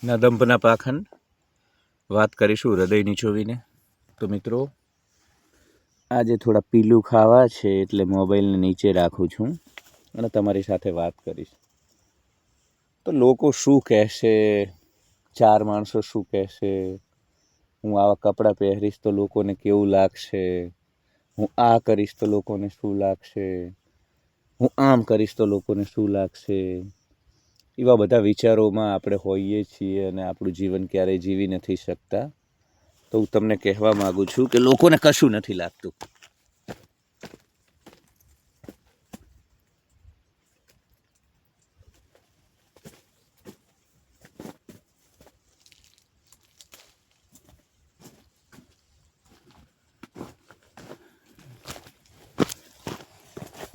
ના દંભના પાખંડ વાત કરીશું હૃદયની ચોવીને. તો મિત્રો, આજે થોડા પીલું ખાવા છે એટલે મોબાઈલને નીચે રાખું છું અને તમારી સાથે વાત કરીશ. તો લોકો શું કહેશે, ચાર માણસો શું કહેશે, હું આવા કપડાં પહેરીશ તો લોકોને કેવું લાગશે, હું આ કરીશ તો લોકોને શું લાગશે, હું આમ કરીશ તો લોકોને શું લાગશે, એવા બધા વિચારોમાં આપણે હોઈએ છીએ અને આપણું જીવન ક્યારેય જીવી નથી શકતા. તો હું તમને કહેવા માગું છું કે લોકોને કશું નથી લાગતું.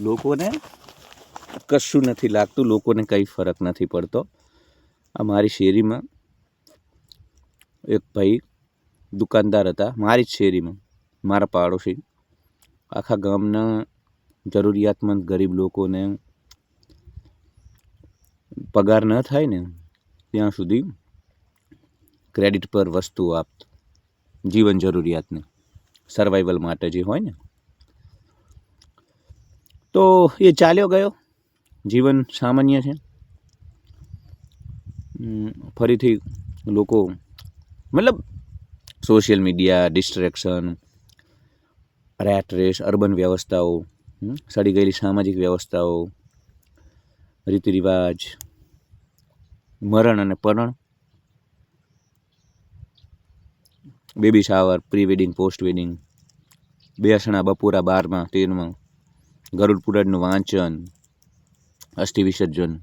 લોકોને કશું નથી લાગતું, લોકોને કંઈ ફરક નથી પડતો. આ મારી શેરીમાં એક ભાઈ દુકાનદાર હતા, મારી જ શેરીમાં, મારા પાડોશી. આખા ગામના જરૂરિયાતમંદ ગરીબ લોકોને પગાર ન થાય ને ત્યાં સુધી ક્રેડિટ પર વસ્તુઓ આપતા, જીવન જરૂરિયાતને, સર્વાઈવલ માટે જે હોય ને. તો એ ચાલ્યો ગયો, જીવન સામાન્ય છે. ફરીથી લોકો મતલબ social media, distraction, rat race, urban વ્યવસ્થાઓ, સડી ગયેલી સામાજિક વ્યવસ્થાઓ, રીતિ રિવાજ, મરણ અને પરણ, baby shower, pre wedding, post wedding, બેસણા, બપોરા, 12માં, 13માં, ગરુડ પુરાણનું વાંચન, અસ્થિ વિસર્જન,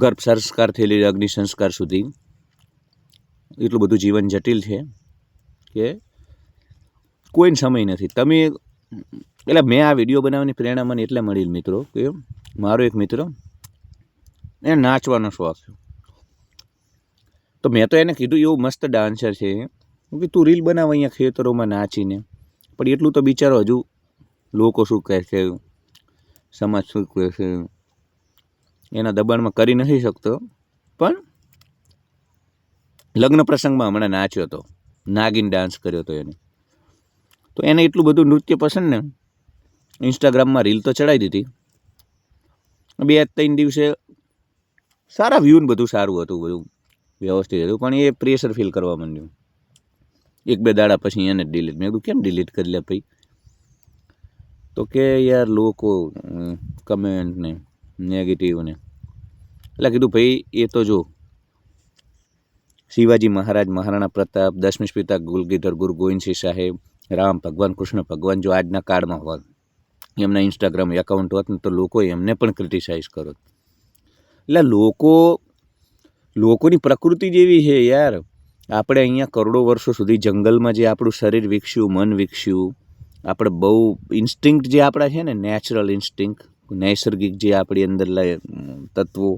ગર્ભ સંસ્કારથી લઈ અગ્નિ સંસ્કાર સુધી એટલું બધું જીવન જટિલ છે કે કોઈને સમય નથી. તમે એટલે મેં આ વિડીયો બનાવવાની પ્રેરણા મને એટલે મળી મિત્રો કે મારો એક મિત્ર એને નાચવાનો શોખ છે. તો મેં તો એને કીધું એવું મસ્ત ડાન્સર છે કે તું રીલ બનાવ અહીંયા ખેતરોમાં નાચીને. પણ એટલું તો બિચારો હજુ લોકો શું કહે છે, સમાજ શું કહે છે, એના દબાણમાં કરી નથી શકતો. પણ લગ્ન પ્રસંગમાં હમણાં નાચ્યો હતો, નાગિન ડાન્સ કર્યો હતો એને. તો એને એટલું બધું નૃત્ય પસંદ ને, ઇન્સ્ટાગ્રામમાં રીલ તો ચડાવી દીધી. 2-3 દિવસે સારા વ્યૂ ને બધું સારું હતું, બધું વ્યવસ્થિત હતું. પણ એ પ્રેશર ફીલ કરવા માંડ્યું 1-2 દાડા પછી એને ડિલીટ. મેં કીધું કેમ ડિલીટ કરી લે ભાઈ? તો કે યાર લોકો કમેન્ટ ને નેગેટિવ ને. એટલે કીધું ભાઈ એ તો જો શિવાજી મહારાજ, મહારાણા પ્રતાપ, 10મી પિતા ગુલગીધર, ગુરુ ગોવિંદસિંહ સાહેબ, રામ ભગવાન, કૃષ્ણ ભગવાન જો આજના કાળમાં હોત, એમના ઇન્સ્ટાગ્રામ એકાઉન્ટ હોત ને તો લોકો એમને પણ ક્રિટિસાઇઝ કરો. એટલે લોકોની પ્રકૃતિ જેવી છે યાર. આપણે અહીંયા કરોડો વર્ષો સુધી જંગલમાં જે આપણું શરીર વિકસ્યું, મન વિકસ્યું, આપણે બહુ ઇન્સ્ટિંક્ટ જે આપણા છે ને, નેચરલ ઇન્સ્ટિંક્ટ, નૈસર્ગિક જે આપણી અંદર તત્વો,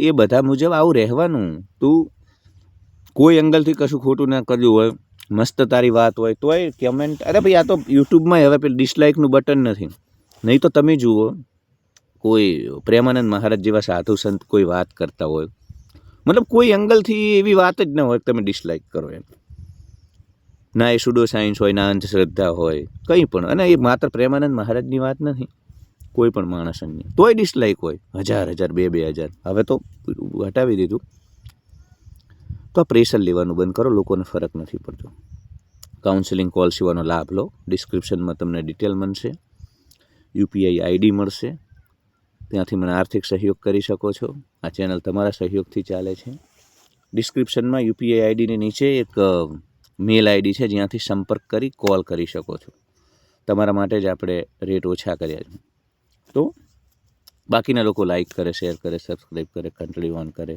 એ બધા મુજબ આવું રહેવાનું. તું કોઈ એંગલથી કશું ખોટું ના કર્યું હોય, મસ્ત તારી વાત હોય તોય કમેન્ટ, અરે ભાઈ આ તો યુટ્યુબમાં હવે પેલું ડિસલાઇકનું બટન નથી. નહીં તો તમે જુઓ કોઈ પ્રેમાનંદ મહારાજ જેવા સાધુ સંત કોઈ વાત કરતા હોય, મતલબ કોઈ એંગલથી એવી વાત જ ન હોય તમે ડિસલાઇક કરો એમ. ના એ સુડો સાયન્સ હોય, ના અંધશ્રદ્ધા હોય, કંઈ પણ. અને એ માત્ર પ્રેમાનંદ મહારાજની વાત નથી, કોઈ પણ માણસની, તોય ડિસલાઇક હોય 1000, 2000. હવે તો હટાવી દીધું. તો આ પ્રેશર લેવાનું બંધ કરો, લોકોને ફરક નથી પડતો. કાઉન્સેલિંગ કોલ સિવાનો લાભ લો. ડિસ્ક્રિપ્શનમાં તમને ડિટેલ મળશે, યુપીઆઈ આઈડી મળશે, ત્યાંથી મને આર્થિક સહયોગ કરી શકો છો. આ ચેનલ તમારા સહયોગથી ચાલે છે. ડિસ્ક્રિપ્શનમાં યુપીઆઈ આઈડીની નીચે એક મેલ આઈડી છે, જ્યાંથી સંપર્ક કરી કોલ કરી શકો છો. તમારા માટે જ આપણે રેટ ઓછા કર્યા છે. તો બાકીના લોકો લાઈક કરે, શેર કરે, સબસ્ક્રાઈબ કરે, ઘંટડી ઓન કરે,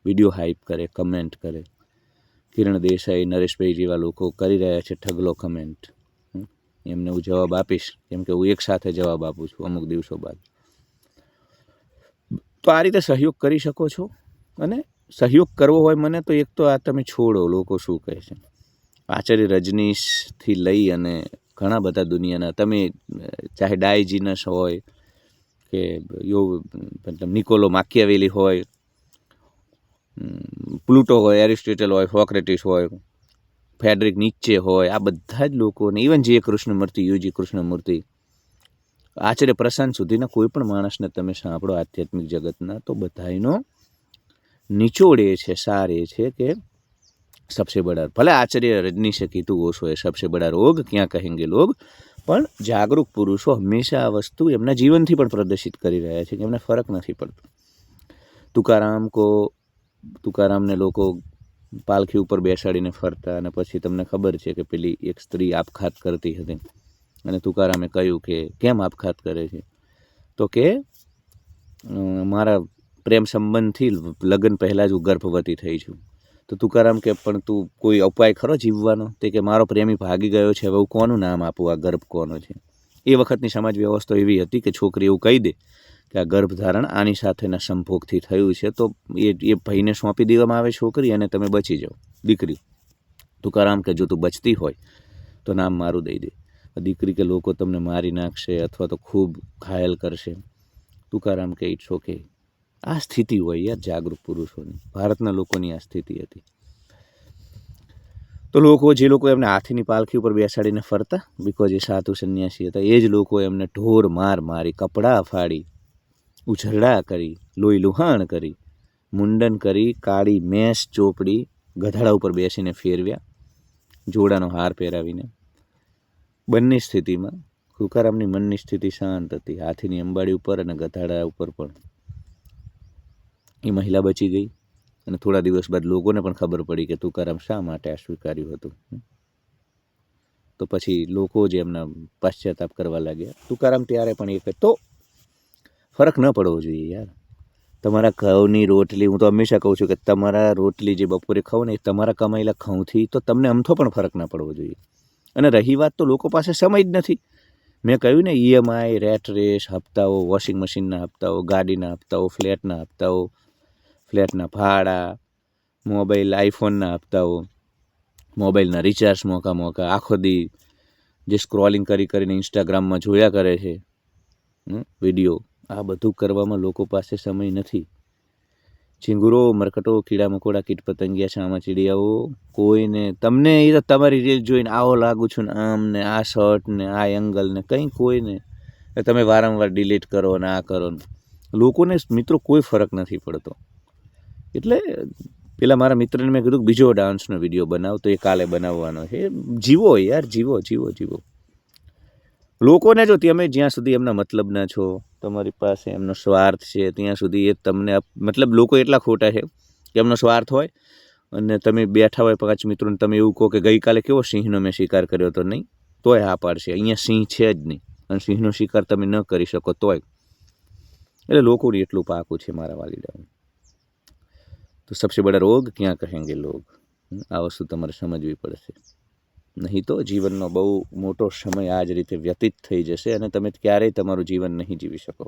વિડીયો હાઈપ કરે, કમેન્ટ કરે. કિરણ દેસાઈ, નરેશભાઈ જેવા લોકો કરી રહ્યા છે ઠગલો કમેન્ટ. એમને હું જવાબ આપીશ, કેમ કે હું એક સાથે જવાબ આપું છું અમુક દિવસો બાદ. તો આ રીતે સહયોગ કરી શકો છો. અને સહયોગ કરવો હોય મને તો એક તો આ તમે છોડો, લોકો શું કહે છે. આચાર્ય રજનીશથી લઈ અને ઘણા બધા દુનિયાના, તમે ચાહે ડાયજીનસ હોય કે મતલબ નિકોલો માકિયાવેલી હોય, પ્લુટો હોય, એરિસ્ટોટલ હોય, સોક્રેટિસ હોય, ફેડરિક નીચે હોય, આ બધા જ લોકોને, ઇવન જે કૃષ્ણમૂર્તિ, યુજી કૃષ્ણમૂર્તિ, આચાર્ય પ્રશાંત સુધીના કોઈ પણ માણસને તમે સાંભળો આધ્યાત્મિક જગતના, તો બધાનો નિચોડ એ છે, સાર એ છે કે સબસે બડા, ભલે આચાર્ય રજની સે કીધું ઓછો એ સબસે બડા રોગ ક્યાં કહેંગે લોગ, પણ જાગૃત પુરુષો હંમેશા આ વસ્તુ એમના જીવનથી પણ પ્રદર્શિત કરી રહ્યા છે કે એમને ફરક નથી પડતો. તુકારામને લોકો પાલખી ઉપર બેસાડીને ફરતા, અને પછી તમને ખબર છે કે પેલી એક સ્ત્રી આપઘાત કરતી હતી, અને તુકારામે કહ્યું કે કેમ આપઘાત કરે છે, તો કે મારા પ્રેમ સંબંધથી લગ્ન પહેલાં જ હું ગર્ભવતી થઈ છું. તો તુકારામ કે પણ તું કોઈ ઉપાય ખરો જીવવાનો? તે કે મારો પ્રેમી ભાગી ગયો છે, હવે હું કોનું નામ આપું, આ ગર્ભ કોનો છે? એ વખતની સમાજ વ્યવસ્થા એવી હતી કે છોકરી એવું કહી દે કે આ ગર્ભધારણ આની સાથેના સંભોગથી થયું છે, તો એ ભાઈને સોંપી દેવામાં આવે છોકરી, અને તમે બચી જાઓ, દીકરી. તુકારામ કે જો તું બચતી હોય તો નામ મારું દઈ દે. દીકરી કે લોકો તમને મારી નાખશે અથવા તો ખૂબ ઘાયલ કરશે. તુકારામ કે ઇટ્સ ઓકે. આ સ્થિતિ હોય યાર જાગૃત પુરુષોની, ભારતના લોકોની આ સ્થિતિ હતી. તો જે લોકો એમને હાથીની પાલખી ઉપર બેસાડીને ફરતા, બિકોઝ એ સાધુ સંન્યાસી હતા, એ જ લોકો એમને ઢોર મારી, કપડાં ફાડી, ઉઝરડા કરી, લોહી લુહાણ કરી, મુંડન કરી, કાળી મેસ ચોપડી, ગધાડા ઉપર બેસીને ફેરવ્યા, જોડાનો હાર પહેરાવીને. બંને સ્થિતિમાં તુકારામની મનની સ્થિતિ શાંત હતી, હાથીની અંબાડી ઉપર અને ગધાડા ઉપર પણ. એ મહિલા બચી ગઈ, અને થોડા દિવસ બાદ લોકોને પણ ખબર પડી કે તુકારામ શા માટે આ સ્વીકાર્યું હતું. તો પછી લોકો જે એમના પાશ્ચાતાપ કરવા લાગ્યા. તુકારામ ત્યારે પણ એ તો ફરક ન પડવો જોઈએ યાર. તમારા ઘઉંની રોટલી, હું તો હંમેશા કહું છું કે તમારા રોટલી જે બપોરે ખાઓ ને, એ તમારા કમાયેલા ઘઉંથી તો તમને અમથો પણ ફરક ના પડવો જોઈએ. અને રહી વાત તો લોકો પાસે સમય જ નથી. મેં કહ્યું ને, ઈએમઆઈ, રેટ રેસ, હપ્તાઓ, વોશિંગ મશીનના હપ્તાઓ, ગાડીના હપ્તાઓ, ફ્લેટના હપ્તાઓ, ફ્લેટના ભાડા, મોબાઈલ આઈફોનના હપ્તાઓ, મોબાઈલના રિચાર્જ મોકા આખો દી જે સ્ક્રોલિંગ કરીને ઇન્સ્ટાગ્રામમાં જોયા કરે છે વિડીયો, આ બધું કરવામાં લોકો પાસે સમય નથી. ચીંગુરો, મરકટો, કીડા મકોડા, કીટ પતંગિયા, ચામાચીડિયાઓ, કોઈને તમને એ તો તમારી રીલ જોઈને આવો લાગુ છું ને, આમ ને આ શર્ટ ને આ એંગલ ને કંઈ કોઈને તમે વારંવાર ડિલીટ કરો ને આ કરો ને, લોકોને મિત્રો કોઈ ફરક નથી પડતો. એટલે પેલા મારા મિત્રને મેં કીધું બીજો ડાન્સનો વિડીયો બનાવ, તો એ કાલે બનાવવાનો છે. જીવો યાર, જીવો. લોકોને જો તમે જ્યાં સુધી એમના મતલબના છો, તમારી પાસે એમનો સ્વાર્થ છે, ત્યાં સુધી એ તમને મતલબ લોકો એટલા ખોટા છે કે એમનો સ્વાર્થ હોય, અને તમે બેઠા હોય 5 મિત્રોને તમે એવું કહો કે ગઈકાલે કેવો સિંહનો મેં શિકાર કર્યો હતો, નહીં, તોય હા પાડશે. અહીંયા સિંહ છે જ નહીં, અને સિંહનો શિકાર તમે ન કરી શકો તોય. એટલે લોકોને એટલું પાકું છે મારા વાલીડા. તો સબસે બડા રોગ ક્યાં કહેંગે લોગ. આ વસ્તુ તમારે સમજવી પડશે, નહીં તો જીવનનો બહુ મોટો સમય આ જ રીતે વ્યતીત થઈ જશે, અને તમે ક્યારેય તમારું જીવન નહીં જીવી શકો.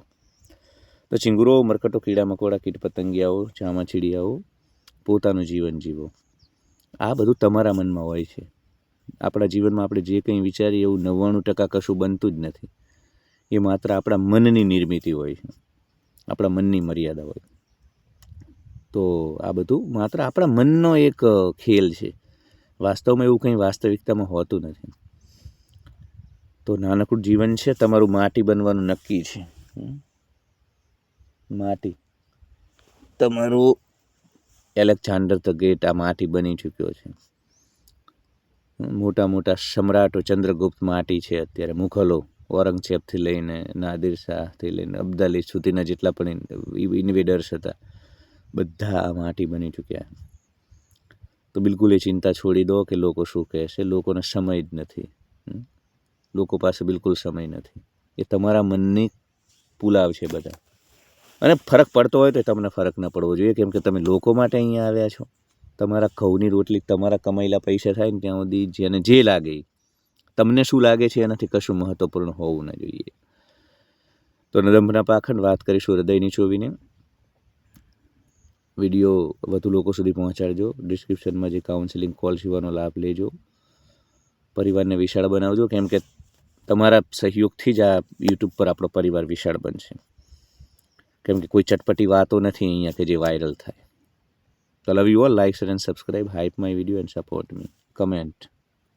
તો ચીંગુરો, મરકટો, કીડા મકોડા, કીટ પતંગિયાઓ, ચામાચીડિયાઓ, પોતાનું જીવન જીવો. આ બધું તમારા મનમાં હોય છે. આપણા જીવનમાં આપણે જે કંઈ વિચારીએ એવું 99% કશું બનતું જ નથી. એ માત્ર આપણા મનની નિર્મિતિ હોય છે, આપણા મનની મર્યાદા હોય. તો આ બધું માત્ર આપણા મનનો એક ખેલ છે. વાસ્તવમાં એવું કંઈ વાસ્તવિકતામાં હોતું નથી. તો નાનકડું જીવન છે, તમારું માટી બનવાનું નક્કી છે. માટી, તમારું એલેક્ઝાન્ડર ધ ગ્રેટ આ માટી બની ચૂક્યો છે. મોટા સમ્રાટો, ચંદ્રગુપ્ત માટી છે અત્યારે, મુઘલો, ઔરંગઝેબથી લઈને નાદિર શાહથી લઈને અબ્દાલી સુધીના જેટલા પણ ઇન્વેડર્સ હતા, બધા આ માટી બની ચૂક્યા. તો બિલકુલ એ ચિંતા છોડી દો કે લોકો શું કહેશે. લોકોને સમય જ નથી, લોકો પાસે બિલકુલ સમય નથી. એ તમારા મનની પુલાવ છે બધા. અને ફરક પડતો હોય તો તમને ફરક ન પડવો જોઈએ, કેમ કે તમે લોકો માટે અહીંયા આવ્યા છો. તમારા ઘઉંની રોટલી તમારા કમાયેલા પૈસા થાય ને ત્યાં સુધી જેને જે લાગે, તમને શું લાગે છે એનાથી કશું મહત્વપૂર્ણ હોવું ન જોઈએ. તો નદંભના પાખંડ વાત કરીશું હૃદયની ચોવીને. વિડીયો વધુ લોકો સુધી પહોંચાડજો. ડિસ્ક્રિપ્શનમાં જે કાઉન્સેલિંગ કોલ શીવાનો લાભ લેજો. પરિવારને વિશાળ બનાવજો, કેમ કે તમારા સહયોગથી જ આ યુટ્યુબ પર આપણો પરિવાર વિશાળ બનશે. કેમ કે કોઈ ચટપટી વાતો નથી અહીંયા કે જે વાયરલ થાય. So love you all, like, share and subscribe, hype my video and support me. Comment.